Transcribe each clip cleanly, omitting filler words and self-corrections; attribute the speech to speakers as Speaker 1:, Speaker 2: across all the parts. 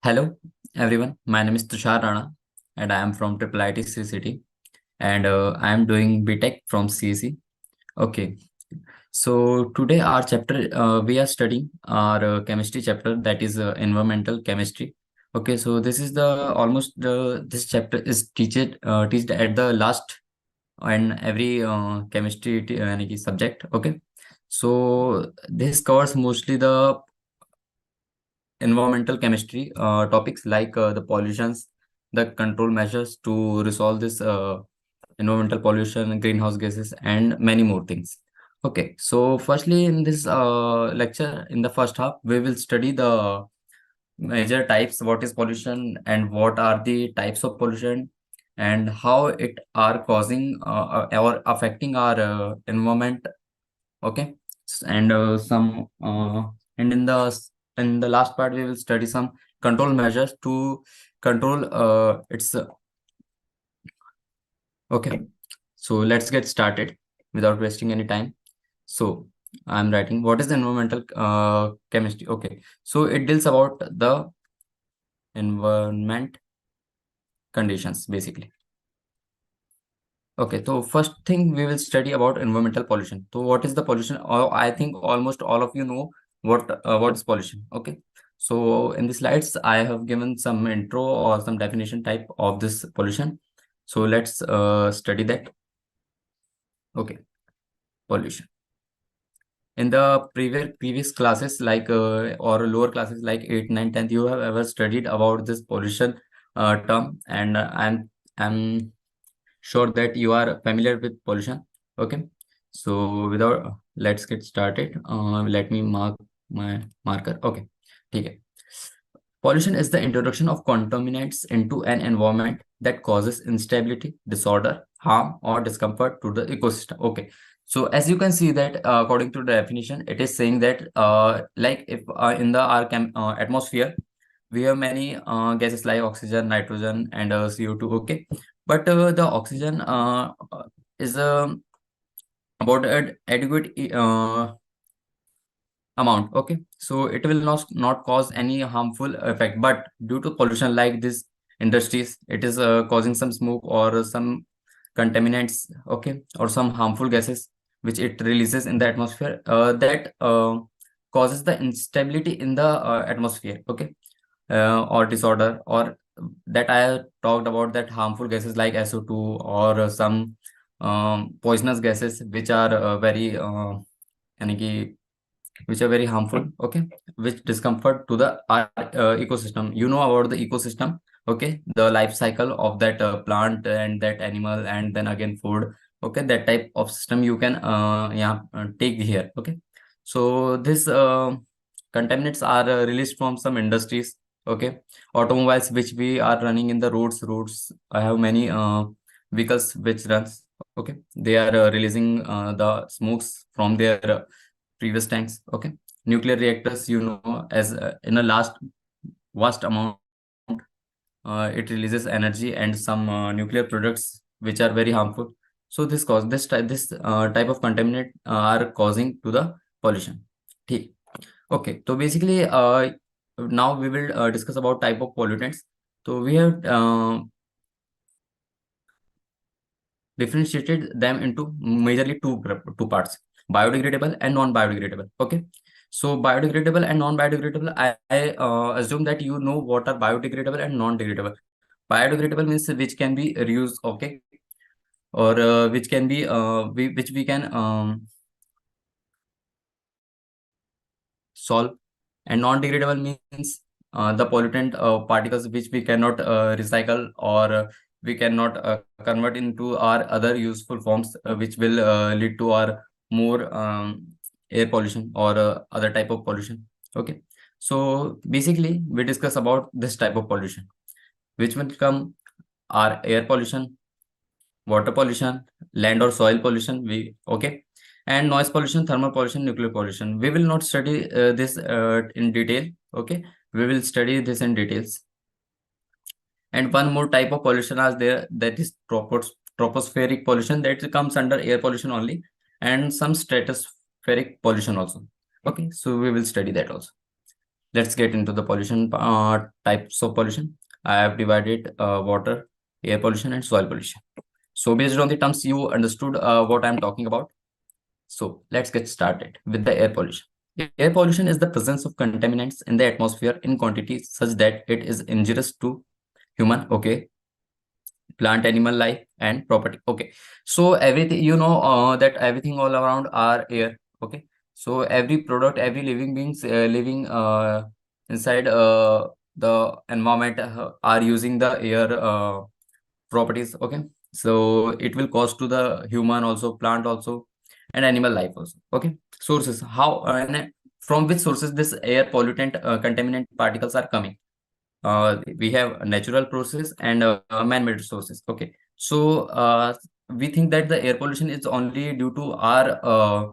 Speaker 1: Hello, everyone. My name is Tushar Rana, and I am from IIIT Sricity, and I am doing BTech from CEC. Okay, so today our chapter we are studying our chemistry chapter, that is environmental chemistry. Okay, so this is the almost this chapter is teached at the last and every chemistry subject. Okay, so this covers mostly the environmental chemistry topics like the pollutions, the control measures to resolve this environmental pollution, greenhouse gases, and many more things. Okay, so firstly, in this lecture, in the first half, we will study the major types, what is pollution and what are the types of pollution and how it are causing or affecting our environment. Okay. And some and in the last part we will study some control measures to control its okay. So let's get started without wasting any time. So I'm writing what is the environmental chemistry. Okay, so it deals about the environment conditions basically. Okay, so first thing we will study about environmental pollution. So what is the pollution? I think almost all of you know what is pollution. Okay, so in the slides I have given some intro or some definition type of this pollution. So let's study that. Okay, pollution. In the previous classes like or lower classes like 8, 9, 10th, you have ever studied about this pollution term, and I'm sure that you are familiar with pollution. Okay, so without let's get started. Let me mark my marker. Okay, okay. Pollution is the introduction of contaminants into an environment that causes instability, disorder, harm, or discomfort to the ecosystem. Okay, so as you can see that according to the definition, it is saying that like if in the our atmosphere we have many gases like oxygen, nitrogen, and CO2. Okay, but the oxygen is about adequate amount. Okay, so it will not cause any harmful effect, but due to pollution like this industries, it is causing some smoke or some contaminants. Okay, or some harmful gases which it releases in the atmosphere that causes the instability in the atmosphere. Okay, or disorder, or that I talked about, that harmful gases like SO2 or some poisonous gases which are very यानी कि which are very harmful. Okay, which discomfort to the ecosystem. You know about the ecosystem. Okay, the life cycle of that plant and that animal and then again food. Okay, that type of system you can take here. Okay, so this contaminants are released from some industries. Okay, automobiles which we are running in the roads. I have many vehicles which runs. Okay, they are releasing the smokes from their previous tanks. Okay, nuclear reactors, you know, as in a last vast amount, it releases energy and some nuclear products which are very harmful. So this type of contaminant are causing to the pollution. ठीक. Okay, so basically now we will discuss about type of pollutants. So we have differentiated them into majorly two parts: biodegradable and non-biodegradable. Okay, so biodegradable and non-biodegradable, I assume that you know what are biodegradable and non-degradable. Biodegradable means which can be reused. Okay, or which can be which we can solve. And non-degradable means the pollutant particles which we cannot recycle, or we cannot convert into our other useful forms, which will lead to our more air pollution or other type of pollution. Okay, so basically we discuss about this type of pollution, which will come are air pollution, water pollution, land or soil pollution. We okay, and noise pollution, thermal pollution, nuclear pollution. We will not study this in detail. Okay, we will study this in details. And one more type of pollution is there, that is tropospheric pollution, that comes under air pollution only, and some stratospheric pollution also. Okay, so we will study that also. Let's get into the pollution types of pollution. I have divided water, air pollution, and soil pollution. So based on the terms, you understood what I'm talking about. So let's get started with the air pollution. Air pollution is the presence of contaminants in the atmosphere in quantity such that it is injurious to human, okay, plant, animal life, and property. Okay, so everything, that everything all around our air. Okay, so every product, every living beings living inside the environment are using the air properties. Okay, so it will cause to the human also, plant also, and animal life also. Okay, sources, how and from which sources this air pollutant contaminant particles are coming. We have natural process and man-made sources. Okay, so we think that the air pollution is only due to our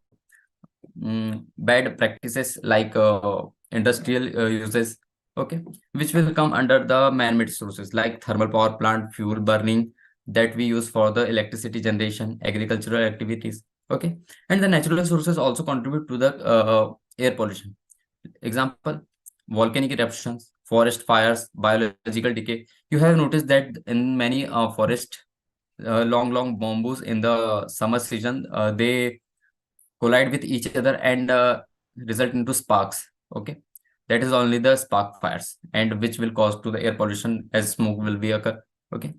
Speaker 1: bad practices like industrial uses. Okay, which will come under the man-made sources like thermal power plant, fuel burning that we use for the electricity generation, agricultural activities. Okay, and the natural sources also contribute to the air pollution. Example, volcanic eruptions, forest fires, biological decay. You have noticed that in many forest, long bamboos in the summer season, they collide with each other and result into sparks. Okay, that is only the spark fires, and which will cause to the air pollution as smoke will be occur. Okay,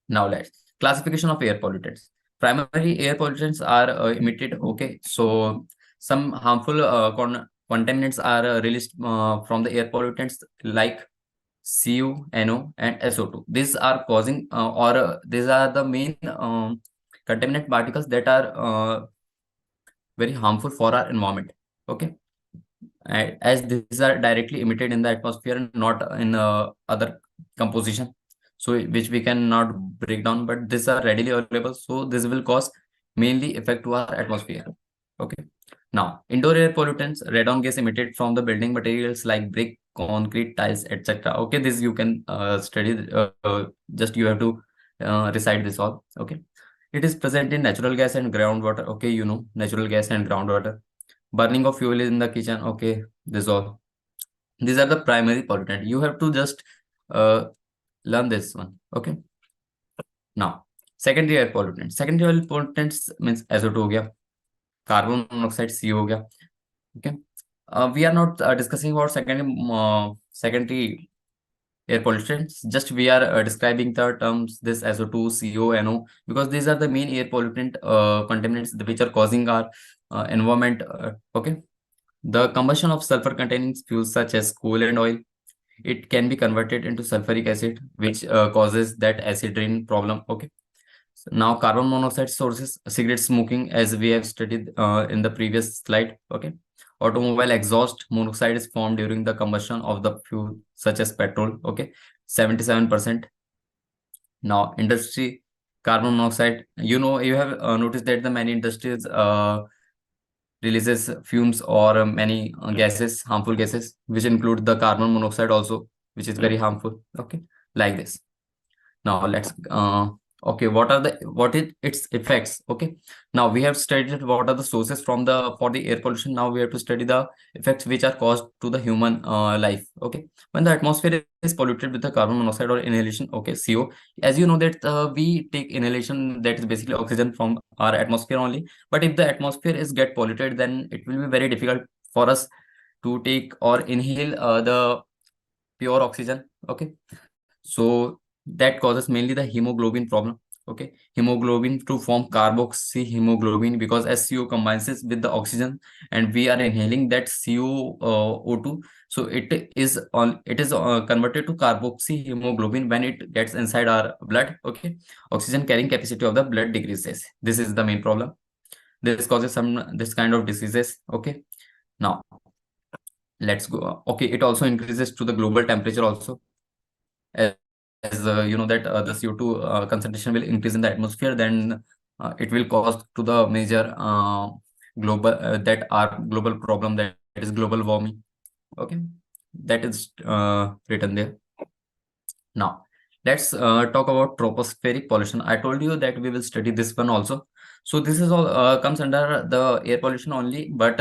Speaker 1: now let's classification of air pollutants. Primary air pollutants are emitted. Okay, so some harmful contaminants are released from the air pollutants like Cu, NO, and SO2. These are causing or these are the main contaminant particles that are very harmful for our environment. Okay, as these are directly emitted in the atmosphere and not in other composition, so which we cannot break down, but these are readily available, so this will cause mainly effect to our atmosphere. Okay, now indoor air pollutants, radon gas emitted from the building materials like brick, concrete, tiles, etc. Okay, this you can study, just you have to recite this all. Okay, it is present in natural gas and groundwater. Okay, natural gas and groundwater, burning of fuel in the kitchen. Okay, this all, these are the primary pollutant. You have to just uh, learn this one. Okay, now secondary air pollutants. Secondary air pollutants means SO2 हो गया, carbon monoxide CO हो गया. Okay, we are not discussing about secondary air pollutants, just we are describing the terms this SO2, CO, NO, because these are the main air pollutant contaminants which are causing our environment. Okay, the combustion of sulfur containing fuels such as coal and oil, it can be converted into sulfuric acid, which causes that acid rain problem. Okay, so now carbon monoxide sources, cigarette smoking, as we have studied in the previous slide. Okay, automobile exhaust monoxide is formed during the combustion of the fuel such as petrol. Okay, 77%. Now industry carbon monoxide, you have noticed that the many industries releases fumes or many gases, harmful gases, which include the carbon monoxide also, which is very harmful. Okay, like this. Now let's okay, what its effects. Okay, now we have studied what are the sources from the for the air pollution. Now we have to study the effects which are caused to the human life. Okay, when the atmosphere is polluted with the carbon monoxide or inhalation, okay, CO, as you know that we take inhalation, that is basically oxygen from our atmosphere only. But if the atmosphere is get polluted, then it will be very difficult for us to take or inhale the pure oxygen. Okay, so that causes mainly the hemoglobin problem. Okay, hemoglobin to form carboxy hemoglobin, because as CO combines with the oxygen and we are inhaling that CO O2, so it is converted to carboxy hemoglobin when it gets inside our blood. Okay, oxygen carrying capacity of the blood decreases. This is the main problem. This causes some this kind of diseases. Okay, now let's go. Okay, it also increases to the global temperature also, as you know that the CO2 concentration will increase in the atmosphere, then it will cause to the major global that our global problem, that is global warming. Okay, that is written there. Now let's talk about tropospheric pollution. I told you that we will study this one also. So this is all comes under the air pollution only, but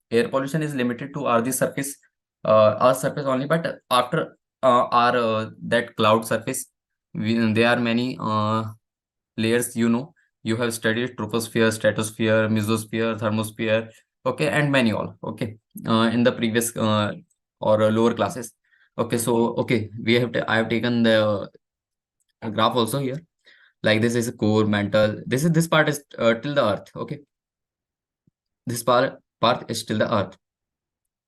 Speaker 1: air pollution is limited to earth's surface. Earth surface only, but after our that cloud surface, there are many layers. You have studied troposphere, stratosphere, mesosphere, thermosphere, okay, and many all, okay, in the previous or lower classes. Okay, so okay, I have taken the graph also here. Like this is a core, mantle. This part is till the earth. Okay, this part is till the earth.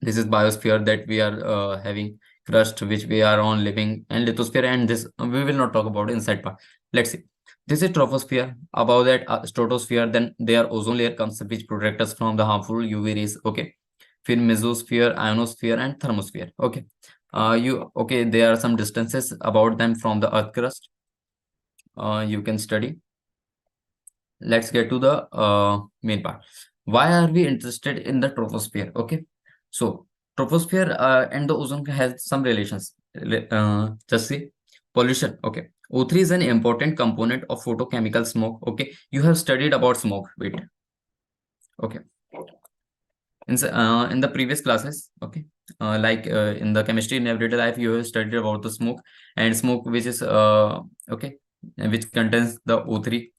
Speaker 1: This is biosphere that we are having, crust which we are on living, and lithosphere, and this we will not talk about inside part. Let's see. This is troposphere. Above that, stratosphere. Then there ozone layer comes, which protect us from the harmful UV rays. Okay. Then mesosphere, ionosphere, and thermosphere. Okay. Okay? There are some distances about them from the Earth crust. You can study. Let's get to the main part. Why are we interested in the troposphere? Okay, so troposphere and the ozone has some relations. Just see pollution. Okay, O3 is an important component of photochemical smoke. Okay, you have studied about smoke. Wait. Okay, in the previous classes. Okay, like in the chemistry in everyday life, you have studied about the smoke, and smoke which is okay, which contains the O3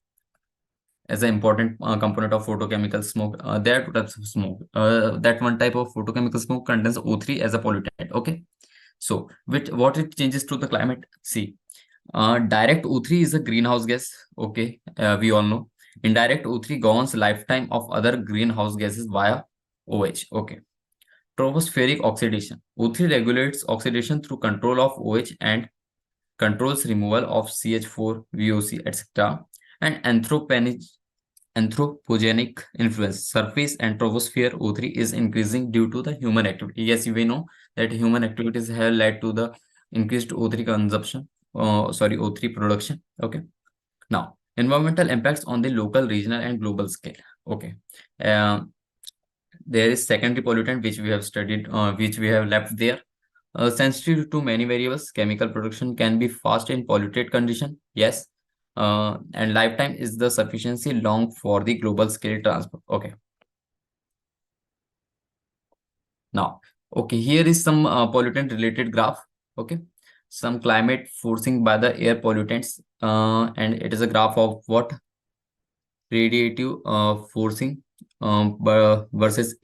Speaker 1: as an important component of photochemical smoke. There are two types of smoke. That one type of photochemical smoke contains O3 as a pollutant. Okay. So, with what it changes to the climate? See, direct O3 is a greenhouse gas. Okay. We all know. Indirect O3 governs lifetime of other greenhouse gases via OH. Okay. Tropospheric oxidation. O3 regulates oxidation through control of OH and controls removal of CH4, VOC, etc. And anthropogenic influence. Surface and troposphere O3 is increasing due to the human activity. Yes, we know that human activities have led to the increased O3 consumption, sorry, O3 production. Okay. Now, environmental impacts on the local, regional, and global scale. Okay. Uh, there is secondary pollutant which we have studied, which we have left there. Sensitive to many variables, chemical production can be fast in polluted condition. Yes. And lifetime is the sufficiency long for the global scale transfer. Okay. Now, okay, here is some pollutant related graph. Okay. Some climate forcing by the air pollutants. And it is a graph of what? Radiative forcing versus,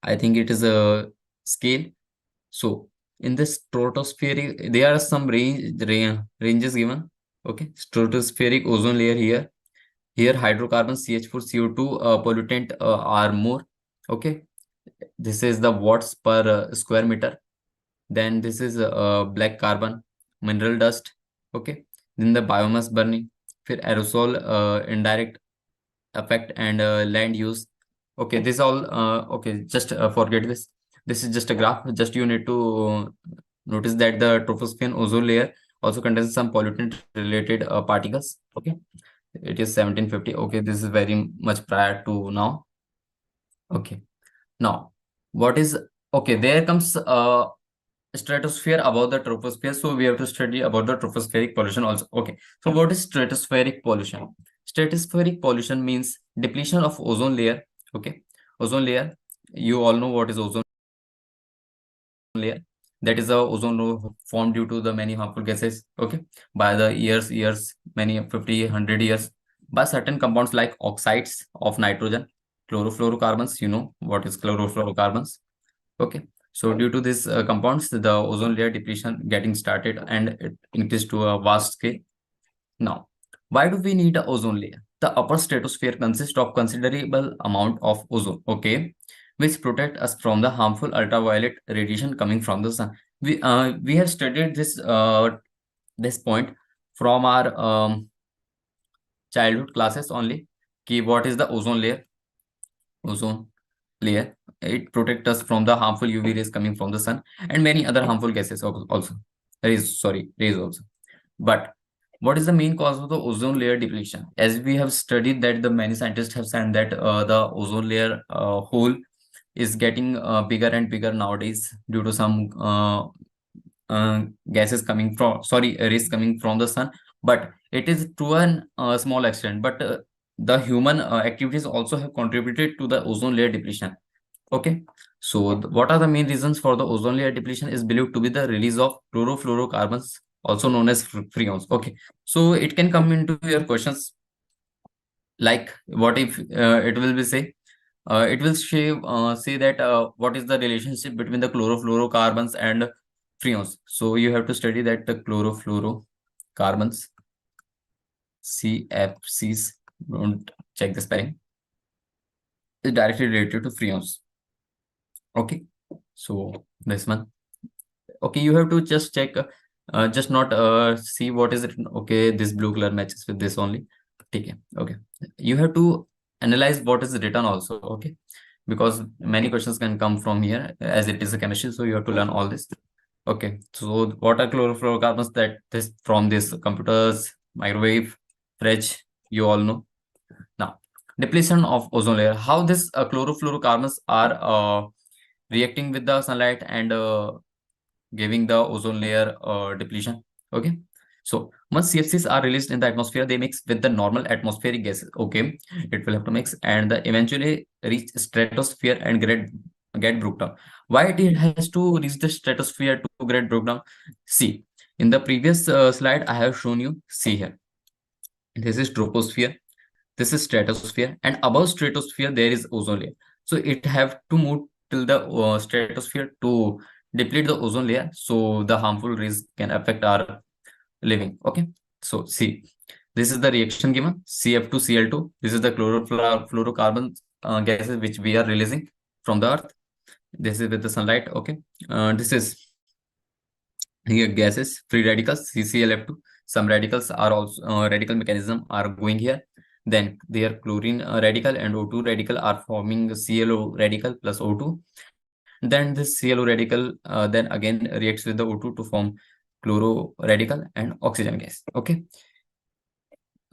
Speaker 1: I think it is a scale. So in the stratospheric, there are some ranges given. Okay, stratospheric ozone layer here. Here hydrocarbons CH4, CO2 pollutant are more. Okay, this is the watts per square meter. Then this is black carbon, mineral dust. Okay, then the biomass burning. फिर aerosol indirect effect and land use. Okay, this all okay, just forget this. This is just a graph. Just you need to notice that the troposphere ozone layer also contains some pollutant related particles. Okay, it is 1750. Okay, this is very much prior to now. Okay, now what is, okay, there comes stratosphere above the troposphere, so we have to study about the tropospheric pollution also. Okay, so what is stratospheric pollution? Stratospheric pollution means depletion of ozone layer. Okay, ozone layer, you all know what is ozone layer. That is a ozone layer formed due to the many harmful gases. Okay, by the years, many 50 100 years, by certain compounds like oxides of nitrogen, chlorofluorocarbons. You know what is chlorofluorocarbons. Okay, so due to these compounds, the ozone layer depletion getting started and it increased to a vast scale. Now, why do we need a ozone layer? The upper stratosphere consists of considerable amount of ozone, okay, which protect us from the harmful ultraviolet radiation coming from the sun. We have studied this point from our childhood classes only. Ki what is the ozone layer? Ozone layer, it protects us from the harmful UV rays coming from the sun and many other harmful gases also. Rays also. But what is the main cause of the ozone layer depletion? As we have studied that the many scientists have said that the ozone layer hole is getting bigger and bigger nowadays due to some gases coming from, sorry, rays coming from the sun. But it is to an small extent. But the human activities also have contributed to the ozone layer depletion. Okay. So what are the main reasons for the ozone layer depletion is believed to be the release of chlorofluorocarbons, also known as freons. Okay. So it can come into your questions like what if it will be say it will say that what is the relationship between the chlorofluorocarbons and freons. So you have to study that the chlorofluorocarbons, CFCs, don't check the spelling, is directly related to freons. Okay, so this one. Okay, you have to just check, just not see what is it. Okay, this blue color matches with this only. Okay, okay. You have to analyze what is written also. Okay, because many questions can come from here as it is a chemistry. So you have to learn all this. Okay, so what are chlorofluorocarbons? That this from this computers, microwave, fridge. You all know. Now, depletion of ozone layer. How this chlorofluorocarbons are reacting with the sunlight and giving the ozone layer depletion. Okay. So once CFCs are released in the atmosphere, they mix with the normal atmospheric gases. Okay. It will have to mix and the eventually reach stratosphere and get broken down. Why it has to reach the stratosphere to get broken down? See, in the previous slide, I have shown you. See here. This is troposphere, this is stratosphere, and above stratosphere there is ozone layer. So it have to move till the stratosphere to deplete the ozone layer, so the harmful rays can affect our living. Okay, so see, this is the reaction given, CF2Cl2. This is the chlorofluorocarbon gases which we are releasing from the earth. This is with the sunlight. Okay, this is here gases, free radicals, CClF2. Some radicals are also radical mechanism are going here. Then their chlorine radical and O2 radical are forming the ClO radical plus O2. Then this ClO radical then again reacts with the O2 to form chloro radical and oxygen gas. Okay.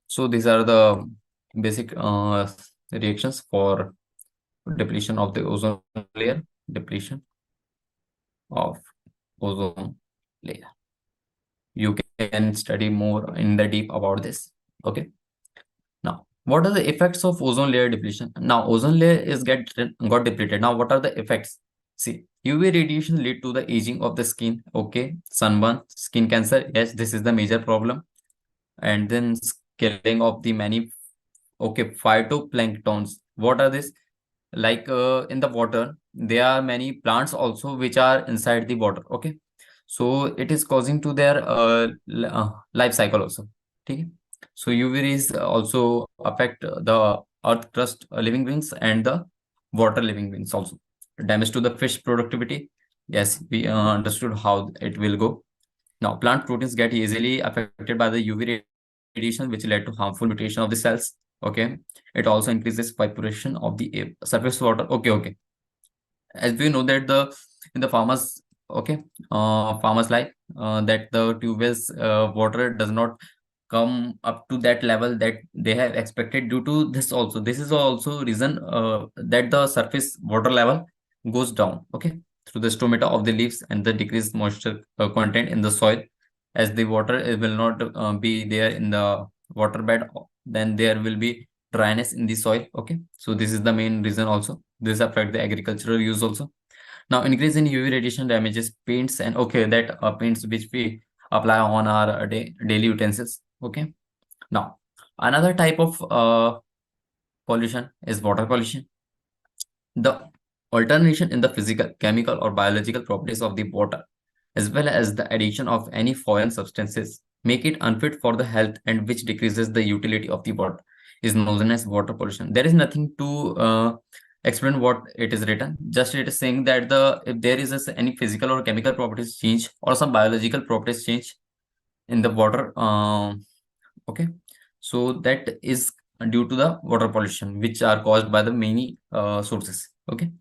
Speaker 1: So these are the basic reactions for depletion of the ozone layer, depletion of ozone layer. You can study more in the deep about this. Okay. Now, what are the effects of ozone layer depletion? Now, ozone layer is got depleted. Now, what are the effects? See, UV radiation lead to the aging of the skin. Okay, sunburn, skin cancer. Yes, this is the major problem. And then killing of the many. Okay, phytoplanktons. What are this? Like in the water, there are many plants also which are inside the water. Okay, so it is causing to their life cycle also. Okay, so UV rays also affect the earth crust living beings and the water living beings also. Damage to the fish productivity. Yes, we understood how it will go. Now, plant proteins get easily affected by the UV radiation, which led to harmful mutation of the cells. Okay, it also increases evaporation of the surface water. Okay, okay. As we know that the in the farmers, okay, farmers life, that the tube wells water does not come up to that level that they have expected due to this also. This is also reason that the surface water level goes down. Okay, through the stomata of the leaves and the decreased moisture content in the soil, as the water will not be there in the water bed, then there will be dryness in the soil. Okay, so this is the main reason also. This affect the agricultural use also. Now, increase in UV radiation damages paints and okay, that paints which we apply on our daily utensils. Okay. Now, another type of pollution is water pollution. The alternation in the physical, chemical, or biological properties of the water, as well as the addition of any foreign substances, make it unfit for the health and which decreases the utility of the water, is known as water pollution. There is nothing to explain what it is written. Just it is saying that the if there is any physical or chemical properties change or some biological properties change in the water, okay, so that is due to the water pollution, which are caused by the many sources. Okay.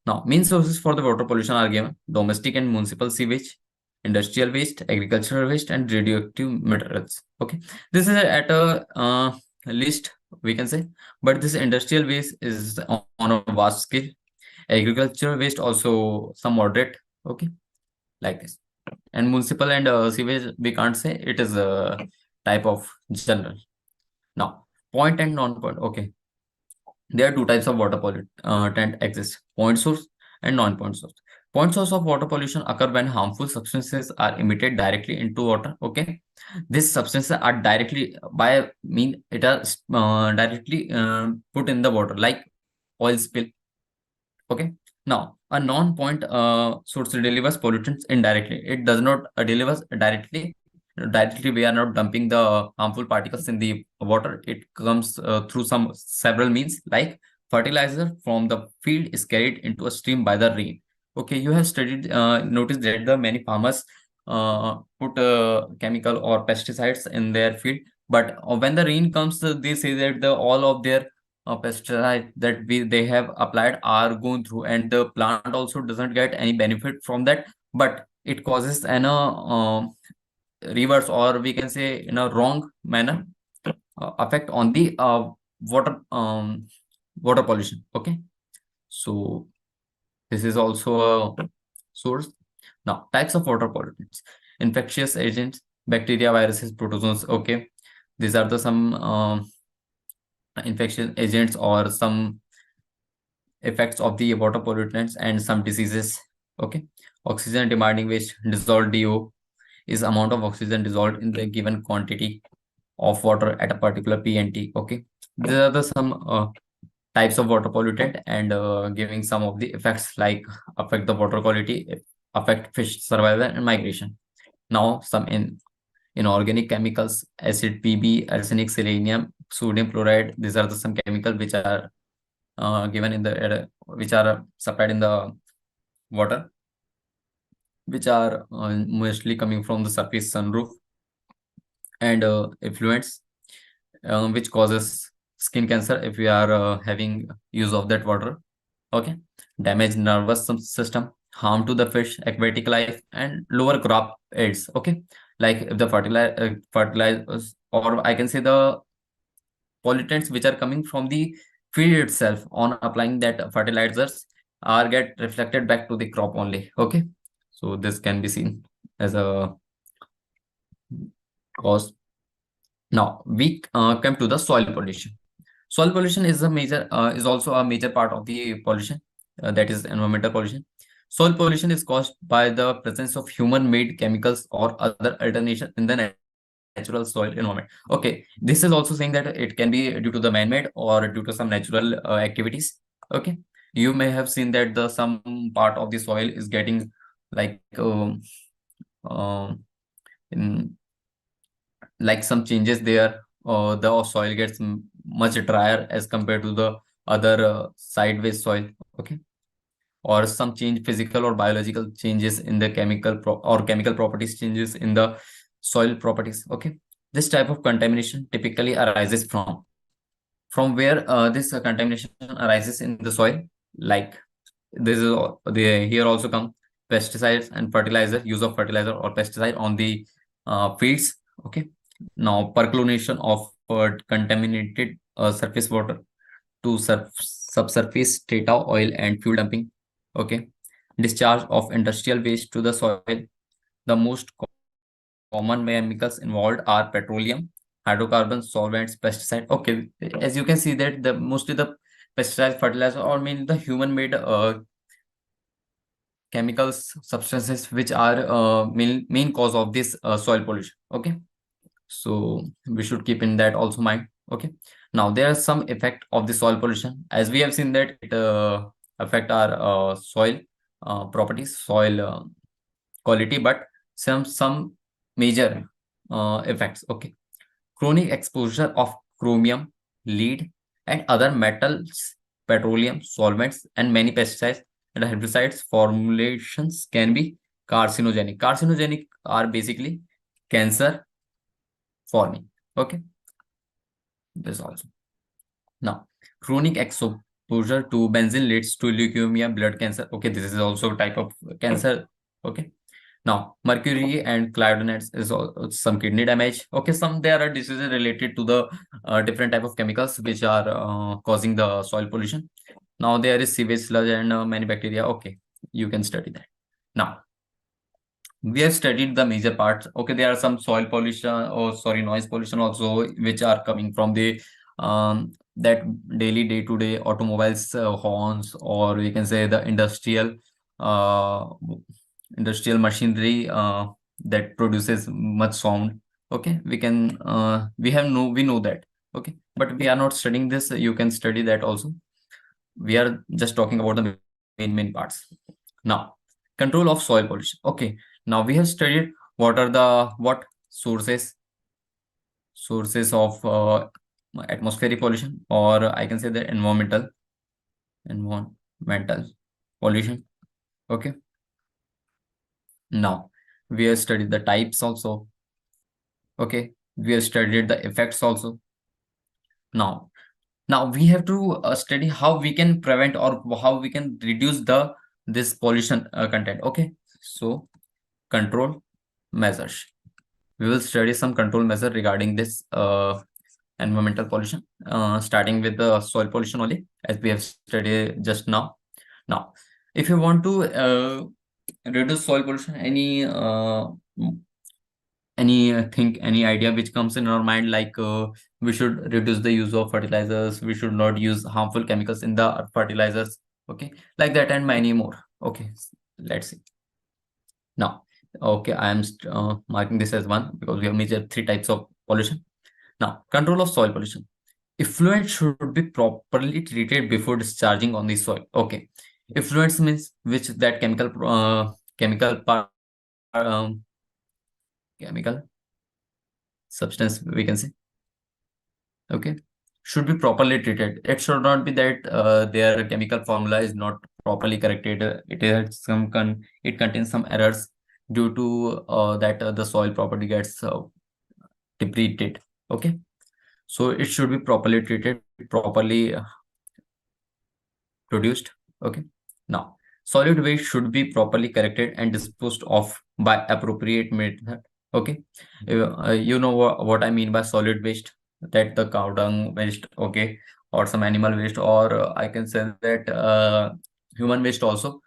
Speaker 1: Now, main sources for the water pollution are given: domestic and municipal sewage, industrial waste, agricultural waste, and radioactive materials. Okay, this is at a list we can say, but this industrial waste is on a vast scale. Agricultural waste also some moderate. Okay, like this. And municipal and sewage we can't say, it is a type of general. Now, point and non-point. Okay, There are two types of water pollutant exist: point source and non-point source. Point source of water pollution occur when harmful substances are emitted directly into water. Okay, these substances are directly by mean it are directly put in the water, like oil spill. Okay. Now, a non-point source delivers pollutants indirectly. It does not delivers directly. Directly, we are not dumping the harmful particles in the water. It comes through some several means, like fertilizer from the field is carried into a stream by the rain. Okay, you have studied, noticed that the many farmers put chemical or pesticides in their field, but when the rain comes, they say that the all of their pesticide that they have applied are going through, and the plant also doesn't get any benefit from that, but it causes an reverse, or we can say in a wrong manner, effect on the water water pollution. Okay, so this is also a source. Now, types of water pollutants: infectious agents, bacteria, viruses, protozoans. Okay, these are the some infectious agents or some effects of the water pollutants and some diseases. Okay, oxygen demanding waste, dissolved DO is amount of oxygen dissolved in the given quantity of water at a particular PNT. Okay, these are the some types of water pollutant, and giving some of the effects like affect the water quality, affect fish survival and migration. Now, some inorganic chemicals: acid, PB, arsenic, selenium, sodium chloride. These are the some chemicals which are given in the which are supplied in the water, which are mostly coming from the surface sunroof and effluents, which causes skin cancer if we are having use of that water. Okay, damage nervous system, harm to the fish aquatic life, and lower crop yields. Okay, like if the fertilizers, or I can say the pollutants which are coming from the field itself, on applying that fertilizers, are get reflected back to the crop only. Okay, so this can be seen as a cause. Now we come to the soil pollution. Soil pollution is a major is also a major part of the pollution, that is environmental pollution. Soil pollution is caused by the presence of human-made chemicals or other alternation in the natural soil environment. Okay, this is also saying that it can be due to the man-made or due to some natural activities. Okay, you may have seen that the some part of the soil is getting like in like some changes there, the soil gets much drier as compared to the other sideways soil. Okay, or some change, physical or biological changes in the or chemical properties changes in the soil properties. Okay, this type of contamination typically arises from where this contamination arises in the soil, like this is the here also come pesticides and fertilizer, use of fertilizer or pesticide on the fields. Okay, now percolation of contaminated surface water to subsurface data, oil and fuel dumping. Okay, discharge of industrial waste to the soil. The most common chemicals involved are petroleum, hydrocarbons, solvents, pesticide. Okay, as you can see that the mostly the pesticides, fertilizer, or mainly the human made chemicals, substances which are main cause of this soil pollution. Okay, so we should keep in that also mind. Okay, now there are some effect of the soil pollution, as we have seen that it affect our soil properties, soil quality, but some major effects. Okay, chronic exposure of chromium, lead, and other metals, petroleum, solvents, and many pesticides and herbicides formulations can be carcinogenic. Carcinogenic are basically cancer forming. Okay, this also. Now, chronic exposure to benzene leads to leukemia, blood cancer. Okay, this is also a type of cancer. Okay. Now, mercury and cloudinets is some kidney damage. Okay, some there are diseases related to the different type of chemicals which are causing the soil pollution. Now, there is sewage sludge and many bacteria. Okay, you can study that. Now, we have studied the major parts. Okay, there are some soil pollution, or sorry, noise pollution also, which are coming from the that daily day-to-day automobiles horns, or we can say the uh, industrial machinery that produces much sound. Okay, we know that. Okay, but we are not studying this. You can study that also. We are just talking about the main parts. Now, control of soil pollution. Okay, now we have studied what are the what sources of atmospheric pollution, or I can say the environmental pollution. Okay, now we have studied the types also. Okay, we have studied the effects also. Now, we have to study how we can prevent or how we can reduce the this pollution content. Okay, so control measures. We will study some control measure regarding this environmental pollution, starting with the soil pollution only, as we have studied just now. Now, if you want to reduce soil pollution, any idea which comes in our mind, like we should reduce the use of fertilizers, we should not use harmful chemicals in the fertilizers. Okay, like that and many more. Okay, let's see. Now, okay, I am marking this as one because we have measured three types of pollution. Now, control of soil pollution. Effluent should be properly treated before discharging on the soil. Okay, effluents means which that chemical part, chemical substance we can say. Okay, should be properly treated. It should not be that their chemical formula is not properly corrected. It has it contains some errors due to that the soil property gets depleted. Okay, so it should be properly treated, properly produced. Okay, now solid waste should be properly corrected and disposed of by appropriate method. Okay, you know what I mean by solid waste, that the cow dung waste. Okay, or some animal waste, or I can say that human waste also,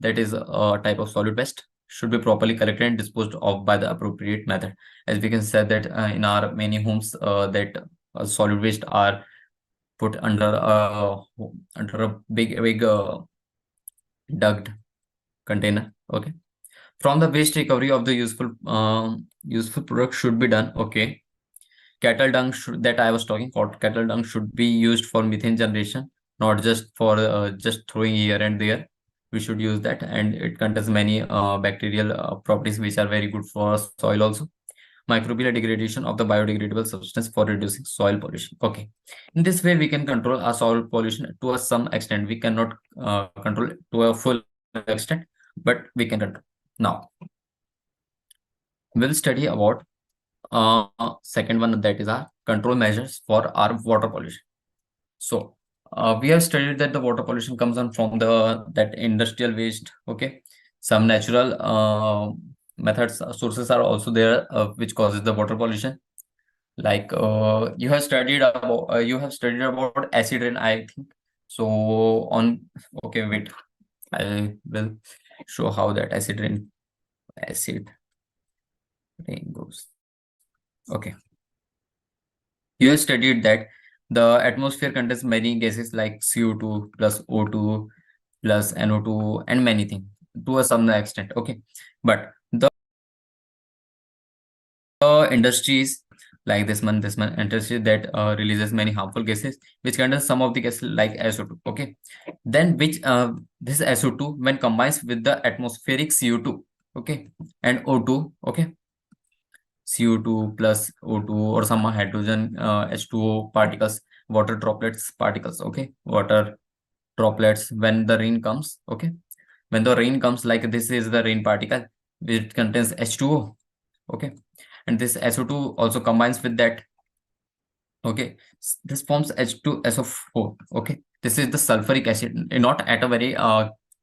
Speaker 1: that is a type of solid waste, should be properly collected and disposed of by the appropriate method. As we can say that in our many homes, that solid waste are put under a big duct container. Okay, from the waste recovery of the useful product should be done. Okay, cattle dung that I was talking about, cattle dung should be used for methane generation, not just for just throwing here and there. We should use that, and it contains many bacterial properties which are very good for soil also. Microbial degradation of the biodegradable substance for reducing soil pollution. Okay, in this way we can control our soil pollution to a some extent. We cannot control it to a full extent, but we can control. Now we'll study about second one, that is our control measures for our water pollution. So we have studied that the water pollution comes on from the that industrial waste. Okay, some natural methods sources are also there which causes the water pollution. Like you have studied about acid rain, I think. So on, okay, wait, I will show how that acid rain goes. Okay, you have studied that the atmosphere contains many gases like CO2 plus O2 plus NO2 and many things to a some extent. Okay, but the industries like this one industry that releases many harmful gases which contains some of the gases like SO2. Okay, then which this SO2 when combines with the atmospheric CO2, okay, and O2. Okay, CO2 plus O2 or some hydrogen H2O particles, water droplets particles. Okay, water droplets when the rain comes. Okay, when the rain comes, like this is the rain particle which contains H2O. Okay, and this SO2 also combines with that. Okay, this forms H2SO4. Okay, this is the sulfuric acid, not at a very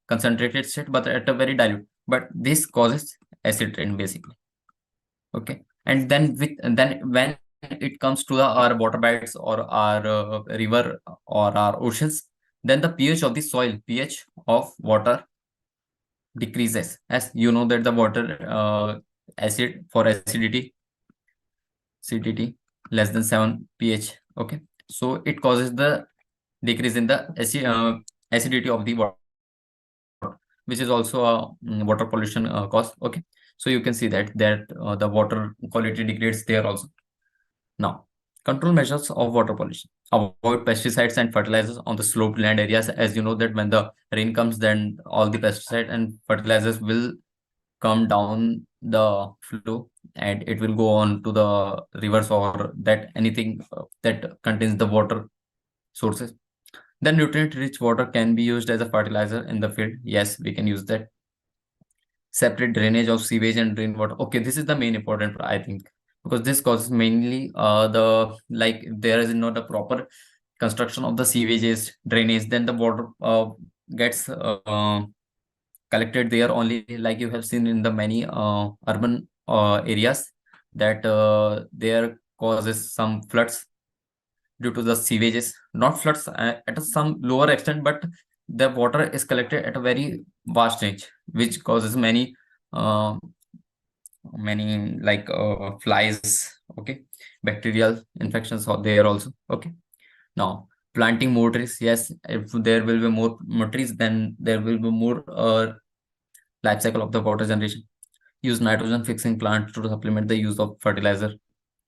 Speaker 1: concentrated state but at a very dilute, but this causes acid rain basically. Okay, and then when it comes to our water beds or our river or our oceans, then the pH of the soil, pH of water decreases, as you know that the water acid for acidity less than 7 pH. Okay, So it causes the decrease in the acidity of the water, which is also a water pollution cause. Okay, so you can see that the water quality degrades there also. Now, control measures of water pollution. Avoid pesticides and fertilizers on the sloped land areas. As you know that when the rain comes, then all the pesticide and fertilizers will come down the flow, and it will go on to the rivers or that anything that contains the water sources. The nutrient rich water can be used as a fertilizer in the field. Yes, we can use that. Separate drainage of sewage and rainwater. Okay, this is the main important, I think, because this causes mainly the like there is not a proper construction of the sewages drainage, then the water gets collected there only, like you have seen in the many urban areas, that there causes some floods due to the sewages, not floods at some lower extent, but the water is collected at a very vast range, which causes uh, many like flies. Okay, bacterial infections are there also. Okay, now planting more trees. Yes, if there will be more trees, then there will be more life cycle of the water generation. Use nitrogen fixing plants to supplement the use of fertilizer.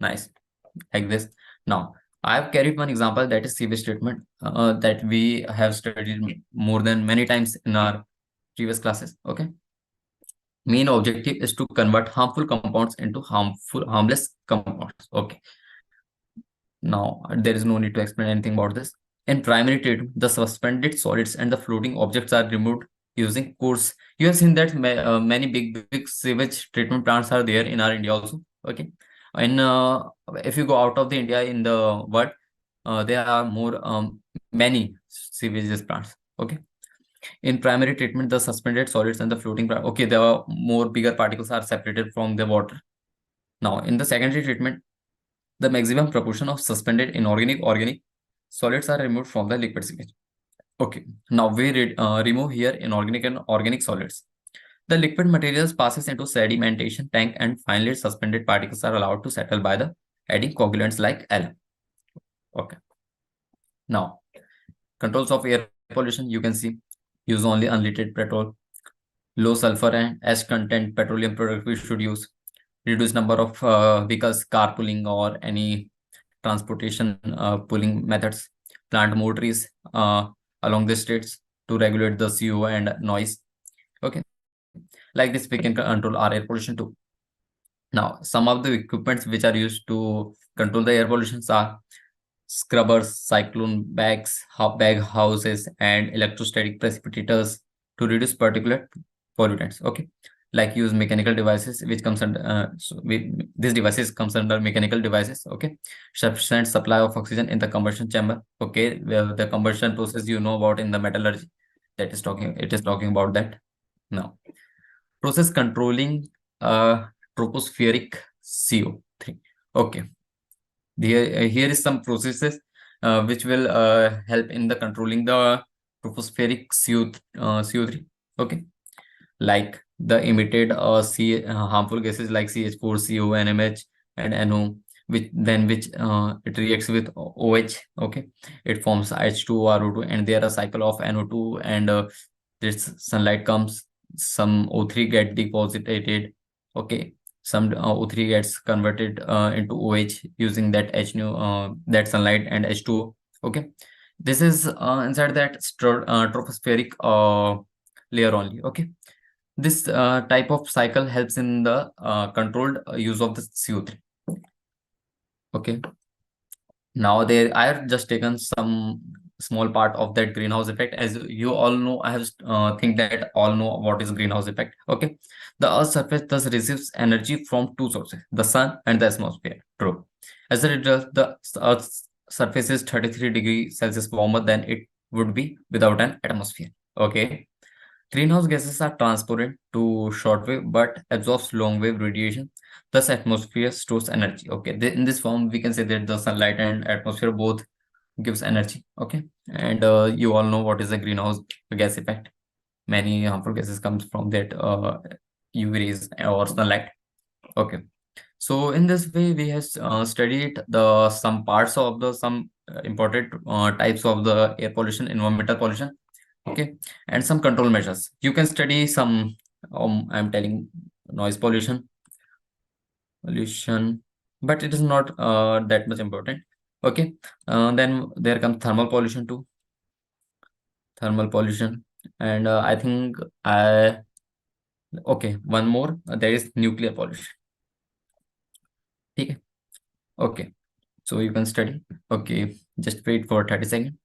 Speaker 1: Nice, like this. Now, I have carried one example, that is sewage treatment, that we have studied more than many times in our previous classes. Okay, main objective is to convert harmful compounds into harmless compounds. Okay, now there is no need to explain anything about this. In primary treatment, the suspended solids and the floating objects are removed using coarse. You have seen that many big sewage treatment plants are there in our India also. Okay, and if you go out of the India in the world, there are more many sewage plants. Okay, in primary treatment, the suspended solids and the okay, there are more bigger particles are separated from the water. Now, in the secondary treatment, the maximum proportion of suspended inorganic organic solids are removed from the liquid sewage. Okay, now we remove here inorganic and organic solids. The liquid materials passes into sedimentation tank, and finally suspended particles are allowed to settle by the adding coagulants like alum. Okay, now controls of air pollution, you can see: use only unleaded petrol, low sulfur and ash content petroleum product we should use, reduce number of vehicles, carpooling or any transportation pooling methods, plant more trees along the streets to regulate the CO and noise. Okay, like this we can control our air pollution too. Now, some of the equipments which are used to control the air pollutions are scrubbers, cyclone bags, bag houses, and electrostatic precipitators to reduce particulate pollutants. Okay, like use mechanical devices, which comes under these devices comes under mechanical devices. Okay, sufficient supply of oxygen in the combustion chamber. Okay, where the combustion process you know about in the metallurgy, that is talking it is talking about that. Now, process controlling tropospheric CO3. Okay, here is some processes which will help in the controlling the tropospheric CO3. Okay, like the emitted harmful gases like CH4, CO, NMH, and NO, which it reacts with OH. Okay, it forms H2O, RO2, and there a cycle of NO2, and this sunlight comes, some O3 get deposited. Okay, some O3 gets converted into OH using that that sunlight and H2O. Okay, this is inside that tropospheric layer only. Okay, this type of cycle helps in the controlled use of the CO3. Okay, now there I have just taken some small part of that greenhouse effect. As you all know, I have think that all know what is greenhouse effect. Okay, the Earth's surface thus receives energy from two sources: the sun and the atmosphere. True. As a result, the Earth's surface is 33 degrees Celsius warmer than it would be without an atmosphere. Okay, greenhouse gases are transparent to shortwave but absorbs long-wave radiation. Thus, atmosphere stores energy. Okay, in this form, we can say that the sunlight and atmosphere both gives energy. Okay, and you all know what is the greenhouse gas effect. Many harmful gases comes from that UV rays or sunlight. Okay, So in this way, we have studied the some parts of the some important types of the air pollution, environmental pollution, okay, and some control measures. You can study some, I'm telling, noise pollution, but it is not that much important. Okay, then there comes thermal pollution too, thermal pollution, and I think I okay, one more. There is nuclear pollution. Okay, okay. So you can study. Okay, just wait for 30 seconds.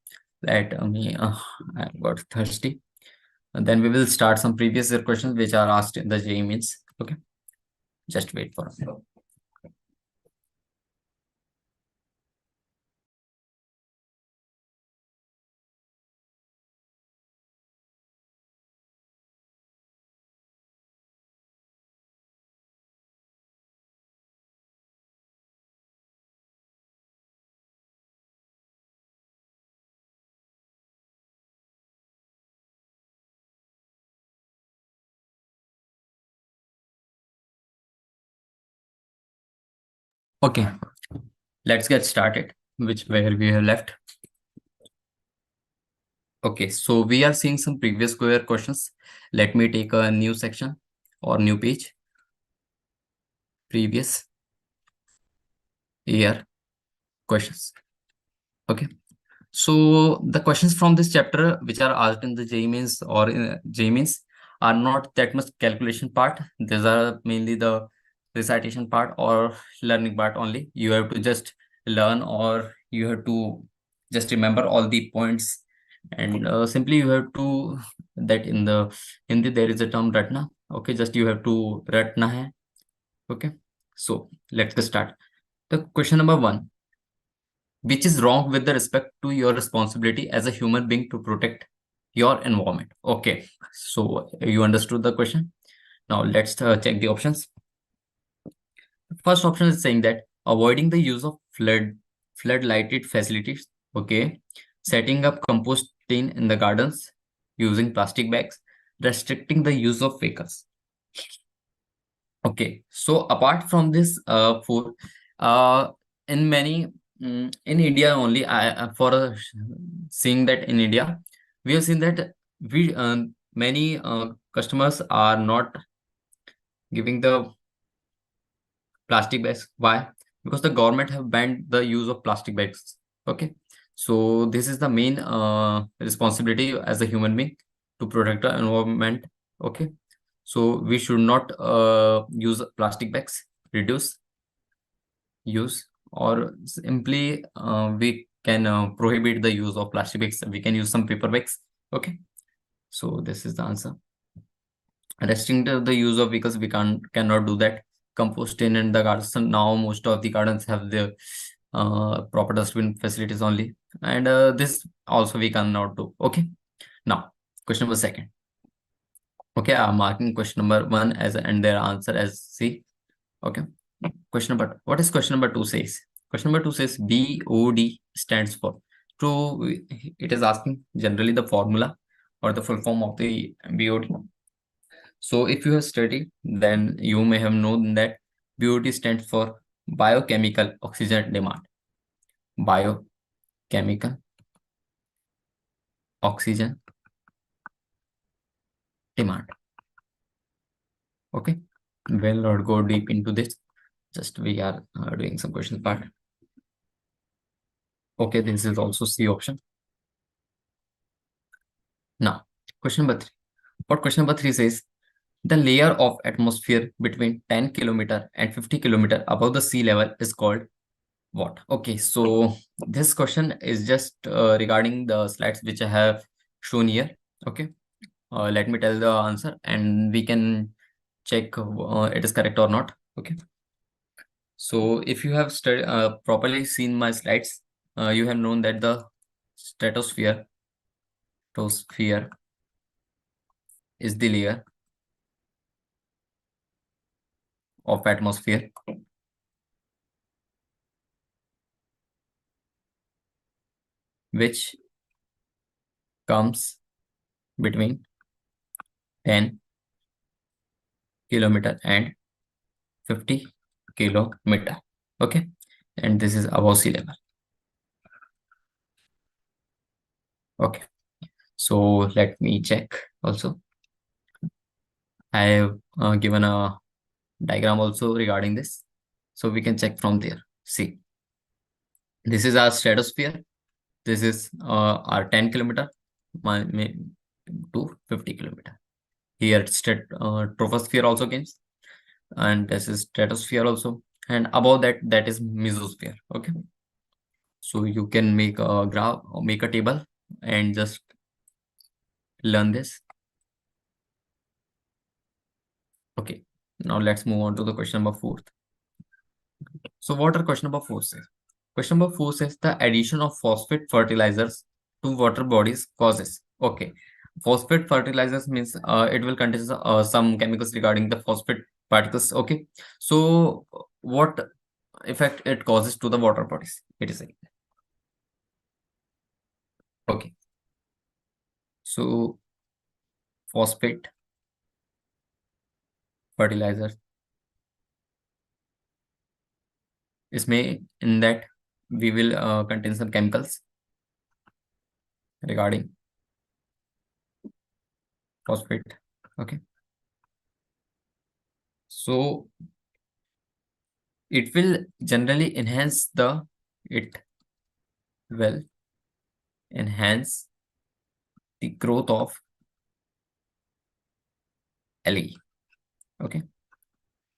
Speaker 1: Let me. I got thirsty. And then we will start some previous year questions which are asked in the JEE means. Okay, just wait for a minute. Okay, let's get started. Which where we have left. Okay, so we are seeing some previous year questions. Let me take a new section or new page. Previous year questions. Okay. So the questions from this chapter, which are asked in the JEE-Mains or in JEE-Mains, are not that much calculation part. These are mainly the recitation part or learning part only. You have to just learn, or you have to just remember all the points, and simply you have to that in the Hindi there is a term ratna. Okay, just you have to ratna hai. Okay, so let's get start. The question number one, which is wrong with the respect to your responsibility as a human being to protect your environment. Okay, so you understood the question. Now let's check the options. First option is saying that avoiding the use of flood lighted facilities. Okay, setting up composting in the gardens, using plastic bags, restricting the use of vehicles. Okay, so apart from this, four, uh, in many, in India only, for seeing that in India, we have seen that we many customers are not giving the plastic bags. Why? Because the government have banned the use of plastic bags. Okay, so this is the main responsibility as a human being to protect the environment. Okay, so we should not use plastic bags, reduce use, or simply we can prohibit the use of plastic bags. We can use some paper bags. Okay, so this is the answer. Restricting the use of vehicles, we cannot do that. Composting in the gardens, now most of the gardens have the proper dustbin facilities only, and this also we cannot do. Okay, now question number second. Okay, I'm marking question number one as and their answer as C. Okay, question number, what is question number two says? Question number two says BOD stands for. So it is asking generally the formula or the full form of the BOD. So if you have studied, then you may have known that BOD stands for biochemical oxygen demand. Biochemical oxygen demand. Okay. We'll not go deep into this. Just we are doing some question part. Okay, this is also C option. Now, question number three. What question number three says? The layer of atmosphere between 10 kilometer and 50 kilometer above the sea level is called what? Okay, so this question is just regarding the slides which I have shown here. Okay, let me tell the answer and we can check it is correct or not. Okay, so if you have properly seen my slides, you have known that the stratosphere, stratosphere is the layer of atmosphere which comes between 10 kilometer and 50 kilometer. Okay, and this is above sea level. Okay, so let me check also. I have given a diagram also regarding this, so we can check from there. See, this is our stratosphere. This is our 10 kilometer to 50 kilometer. Here troposphere also comes, and this is stratosphere also, and above that, that is mesosphere. Okay, so you can make a graph or make a table and just learn this. Okay, now let's move on to the question number 4. So what are question number 4 says? Question number 4 says the addition of phosphate fertilizers to water bodies causes. Okay, phosphate fertilizers means it will contain some chemicals regarding the phosphate particles. Okay, so what effect it causes to the water bodies? It is okay. So phosphate fertilizers is made in that we will contain some chemicals regarding phosphate. Okay, so it will generally enhance the it will enhance the growth of algae. Okay,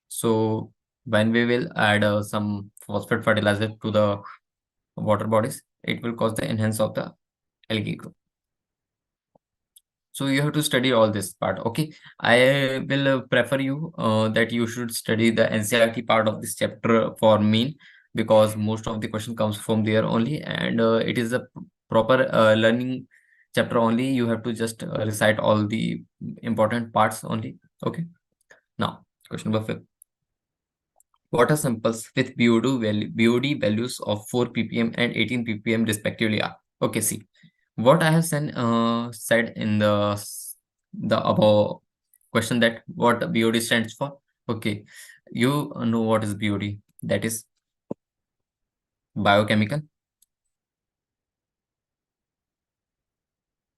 Speaker 1: so when we will add some phosphate fertilizer to the water bodies, it will cause the enhance of the algae growth. So you have to study all this part. Okay, I will prefer you that you should study the NCERT part of this chapter for main, because most of the question comes from there only, and it is a proper learning chapter only. You have to just recite all the important parts only. Okay, now question number 5. Water samples with BOD values of 4 ppm and 18 ppm respectively are. Okay, see what I have said in the above question, that what BOD stands for. Okay, you know what is BOD? That is biochemical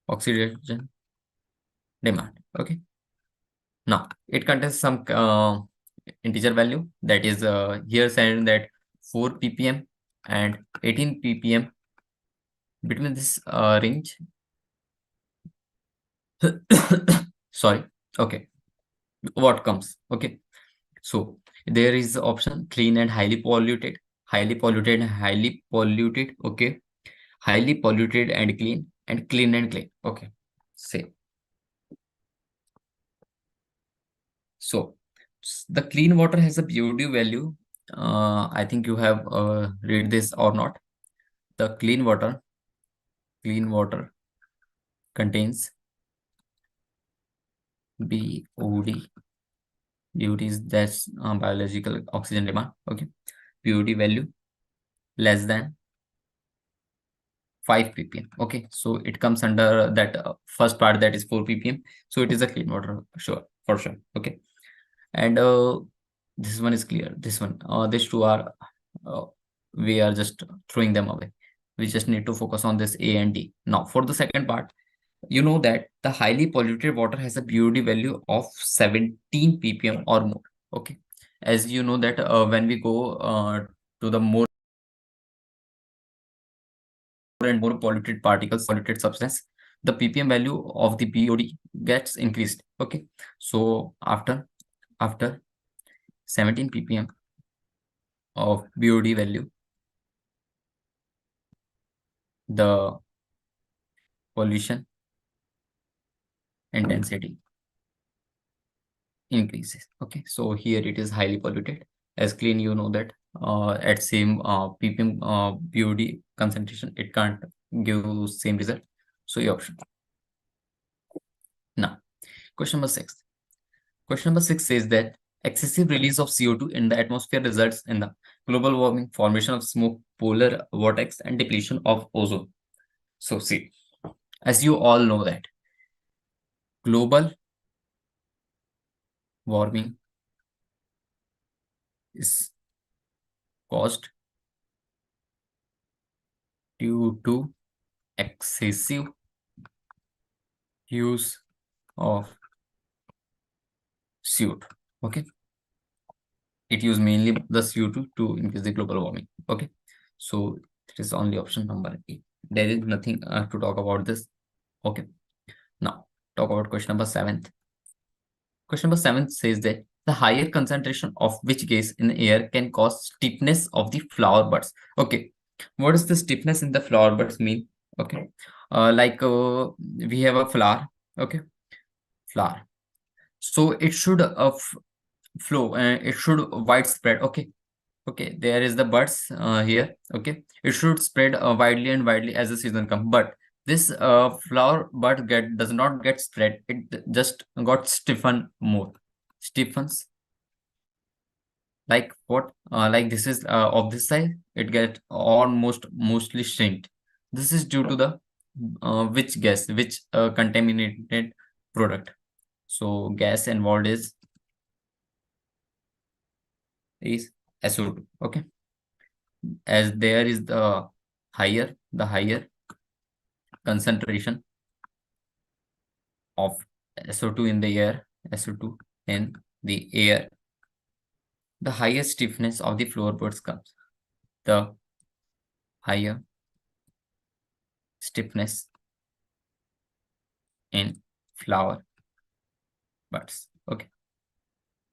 Speaker 1: oxidation demand. Okay, now it contains some integer value, that is here saying that 4 ppm and 18 ppm. Between this range, sorry, okay, what comes? Okay, so there is the option clean and highly polluted, highly polluted. Okay, highly polluted and clean and clean. Okay, say so the clean water has a BOD value. I think you have read this or not. The clean water contains BOD. BOD is that's biological oxygen demand. Okay, BOD value less than 5 ppm. Okay, so it comes under that first part, that is 4 ppm. So it is a clean water, sure, for sure. Okay, and this one is clear. This one, these two are uh, we are just throwing them away. We just need to focus on this A and D. Now for the second part, you know that the highly polluted water has a BOD value of 17 ppm or more. Okay, as you know that when we go to the more and more polluted particles, polluted substance, the ppm value of the BOD gets increased. Okay, so after 17 ppm of BOD value, the pollution intensity increases. Okay, so here it is highly polluted. As clean, you know that at same ppm BOD concentration, it can't give same result. So your option. Now question number 6. Question number 6 says that excessive release of CO2 in the atmosphere results in the global warming, formation of smoke, polar vortex, and depletion of ozone. So see, as you all know that global warming is caused due to excessive use of CO2. Okay, it use mainly the CO2 to increase the global warming. Okay, so it is only option number A. There is nothing to talk about this. Okay, now talk about question number 7. Question number 7 says that the higher concentration of which gas in the air can cause stiffness of the flower buds. Okay, what does the stiffness in the flower buds mean? Okay, we have a flower. Okay, flower. So it should flow. It should widespread. Okay, okay. There is the buds here. Okay, it should spread widely and widely as the season comes. But this flower bud does not get spread. It just got stiffen more. Stiffens like what? Like this is of this size. It get almost mostly shrinked. This is due to the which gas, which contaminated product. So gas involved is SO2. Okay, as there is the higher concentration of SO2 in the air, SO2 in the air, the higher stiffness of the floorboards comes. The higher stiffness in flower buds. Okay,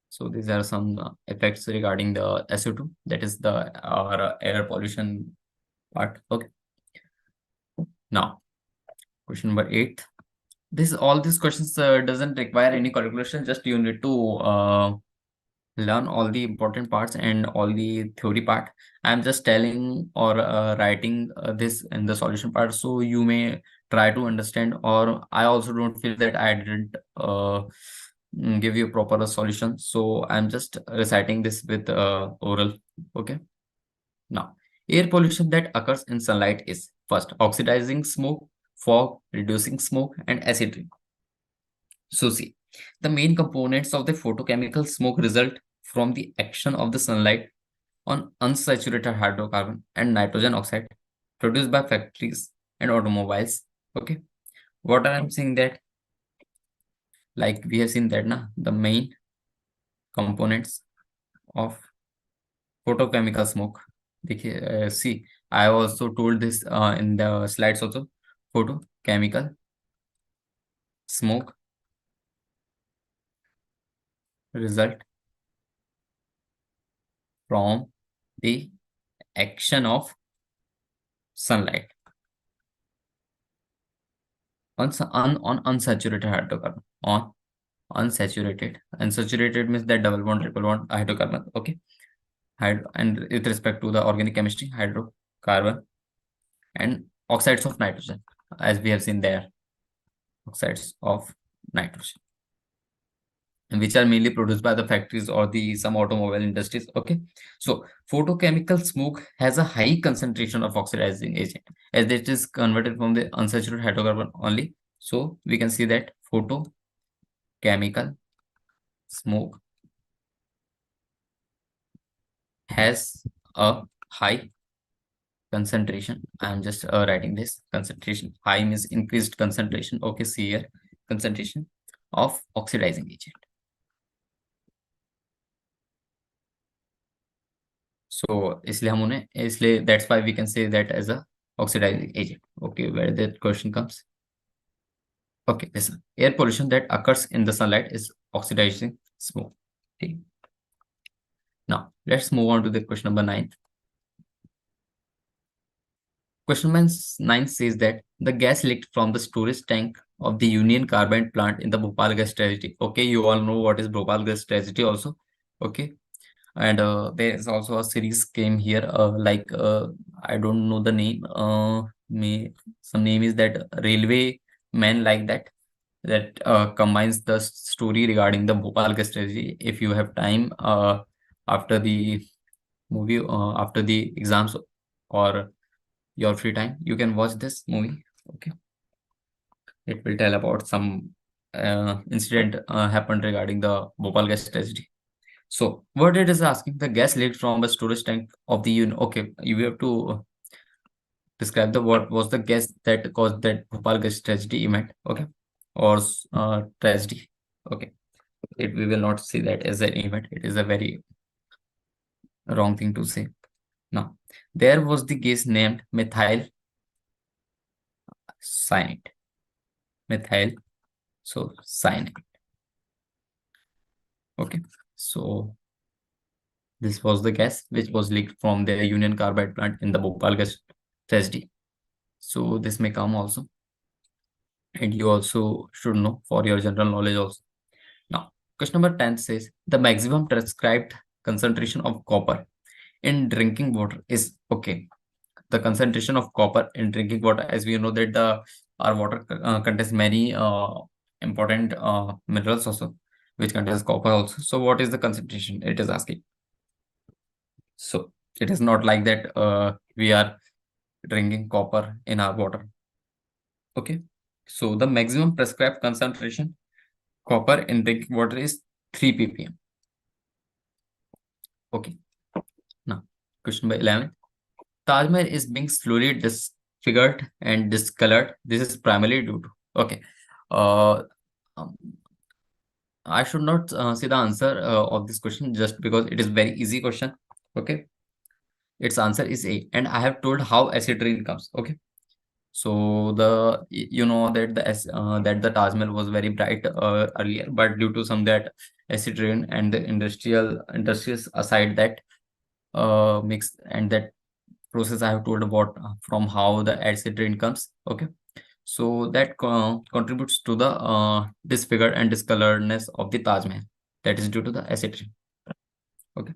Speaker 1: so these are some effects regarding the SO2, that is the air pollution part. Okay, now question number 8. All these questions doesn't require any calculation, just you need to learn all the important parts and all the theory part. I'm just telling or writing this in the solution part, so you may try to understand, or I also don't feel that I didn't give you a proper solution, so I'm just reciting this with oral. Okay, now air pollution that occurs in sunlight is first oxidizing smoke, fog, reducing smoke, and acid rain. So see, the main components of the photochemical smoke result from the action of the sunlight on unsaturated hydrocarbon and nitrogen oxide produced by factories and automobiles. Okay, what I'm saying that, like we have seen that the main components of photochemical smoke. See, I also told this in the slides also. Photochemical smoke result from the action of sunlight on unsaturated hydrocarbon. On unsaturated means that double bond, triple bond hydrocarbon. Okay, and with respect to the organic chemistry, hydrocarbon and oxides of nitrogen, as we have seen there, oxides of nitrogen, which are mainly produced by the factories or the some automobile industries. Okay, so photochemical smoke has a high concentration of oxidizing agent, as it is converted from the unsaturated hydrocarbon only. So we can see that photochemical smoke has a high concentration. I'm just writing this concentration. High means increased concentration. Okay, see here, concentration of oxidizing agent. So इसलिए that's why we can say that as a oxidizing agent. Okay, where that question comes. Okay, listen. Air pollution that occurs in the sunlight is oxidizing smoke. Okay. Now let's move on to the question number 9. Question number 9 says that the gas leaked from the storage tank of the Union Carbide plant in the Bhopal gas tragedy. Okay, you all know what is Bhopal gas tragedy also. Okay, and there is also a series came here. I don't know the name. May some name is that Railway Man, like that. That combines the story regarding the Bhopal gas tragedy. If you have time after the movie, after the exams or your free time, you can watch this movie. Okay, it will tell about some incident happened regarding the Bhopal gas tragedy. So what it is asking, the gas leaked from a storage tank of the unit. Okay, you have to describe the what was the gas that caused that Bhopal gas tragedy event. Okay, or tragedy. Okay, we will not see that as an event. It is a very wrong thing to say. Now, there was the gas named methyl cyanide. Methyl, so cyanide. Okay, so this was the gas which was leaked from the Union Carbide plant in the Bhopal gas tragedy. So this may come also, and you also should know for your general knowledge also. Now, question number 10 says the maximum prescribed concentration of copper in drinking water is okay. The concentration of copper in drinking water, as we know that the our water contains many important minerals also, which contains copper also. So what is the concentration? It is asking. So it is not like that we are drinking copper in our water. Okay. So the maximum prescribed concentration copper in drinking water is 3 ppm. Okay. Now, question number 11. Taj Mahal is being slowly disfigured and discolored. This is primarily due to. Okay. Uh, um, I should not see the answer of this question just because it is very easy question. Okay. Its answer is A. And I have told how acid rain comes. Okay. So you know that that the Taj Mahal was very bright earlier, but due to some that acid rain and the industries aside that mix and that process I have told about from how the acid rain comes. Okay, so that contributes to the disfigured and discoloredness of the Taj Mahal. That is due to the acid rain. Okay.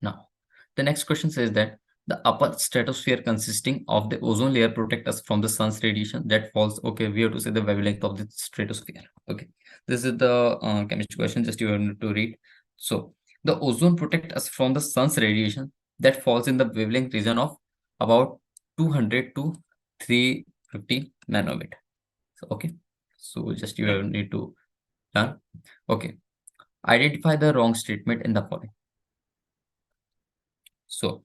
Speaker 1: Now, the next question says that the upper stratosphere consisting of the ozone layer protect us from the sun's radiation that falls. Okay, we have to say the wavelength of the stratosphere. Okay, this is the chemistry question. Just you have to read. So the ozone protect us from the sun's radiation that falls in the wavelength region of about 200 to 350 nanometer. So, okay, so just you need to learn. Okay, identify the wrong statement in the following. So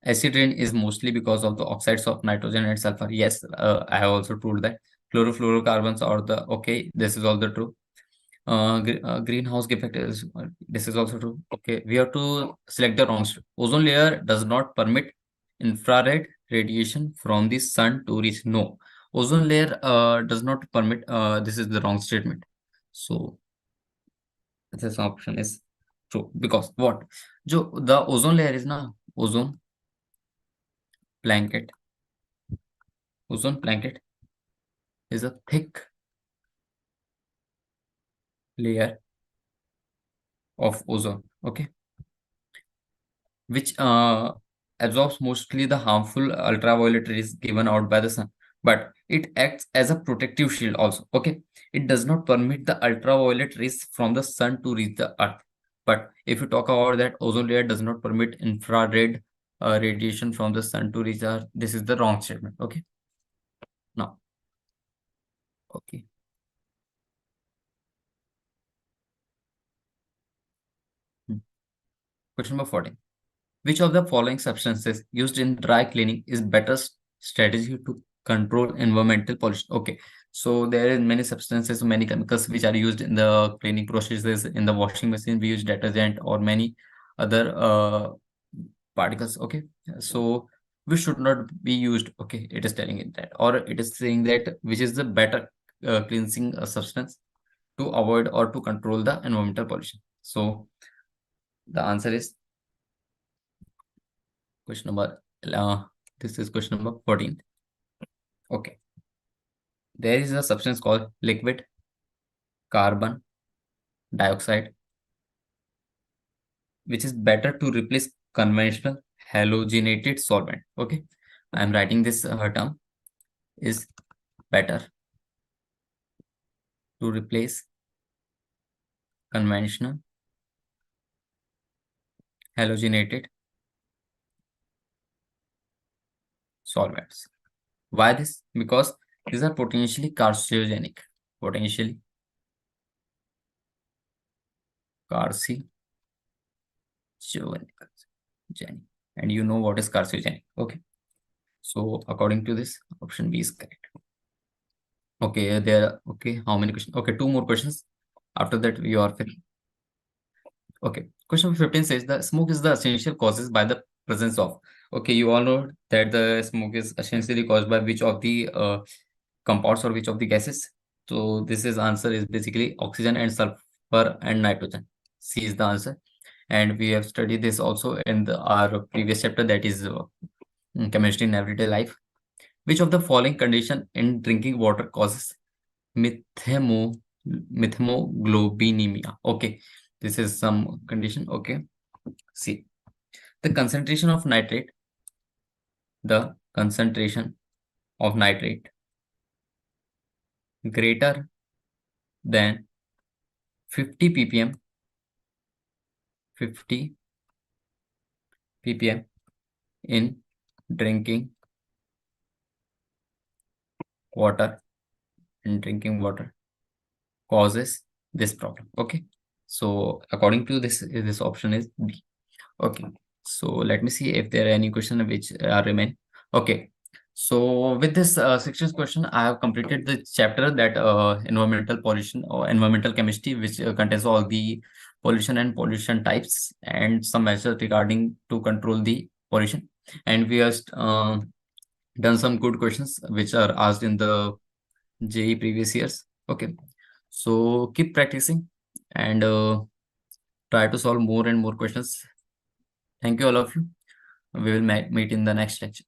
Speaker 1: acid rain is mostly because of the oxides of nitrogen and sulfur. Yes, I have also told that chlorofluorocarbons are the okay. This is all the true. Greenhouse effect is this is also true. Okay, we have to select the wrong. Ozone layer does not permit infrared radiation from the sun to reach. No, ozone layer does not permit. This is the wrong statement. So this option is true because what? The ozone layer is now ozone blanket. Ozone blanket is a thick layer of ozone, okay, which absorbs mostly the harmful ultraviolet rays given out by the sun, but it acts as a protective shield also. Okay, it does not permit the ultraviolet rays from the sun to reach the earth. But if you talk about that, ozone layer does not permit infrared radiation from the sun to reach earth. This is the wrong statement. Okay, now, okay. Hmm. Question number 14. Which of the following substances used in dry cleaning is better strategy to control environmental pollution? Okay, so there is many substances, many chemicals which are used in the cleaning processes. In the washing machine, we use detergent or many other particles. Okay, so we should not be used. Okay, it is telling it that, or it is saying that which is the better cleansing substance to avoid or to control the environmental pollution. So the answer is question number, this is question number 14. Okay. There is a substance called liquid carbon dioxide, which is better to replace conventional halogenated solvent. Okay. I'm writing this term is better to replace conventional halogenated solvents. Why this? Because these are potentially carcinogenic. Potentially carcinogenic. And you know what is carcinogenic. Okay. So according to this, option B is correct. Okay, okay, how many questions? Okay, two more questions. After that, we are finished. Okay, question 15 says the smoke is the essential causes by the presence of. Okay, you all know that the smoke is essentially caused by which of the compounds or which of the gases. So this is answer is basically oxygen and sulfur and nitrogen. C is the answer. And we have studied this also in our previous chapter, that is chemistry in everyday life. Which of the following condition in drinking water causes methemo methemoglobinemia? Okay, this is some condition. Okay, see the concentration of nitrate greater than 50 ppm 50 ppm in drinking water causes this problem. Okay, so according to this option is B. Okay, so let me see if there are any questions which remain. Okay, so with this 16th question, I have completed the chapter that environmental pollution or environmental chemistry, which contains all the pollution and pollution types and some measures regarding to control the pollution. And we have done some good questions which are asked in the JEE previous years. Okay, so keep practicing and try to solve more and more questions. Thank you, all of you. We will meet in the next lecture.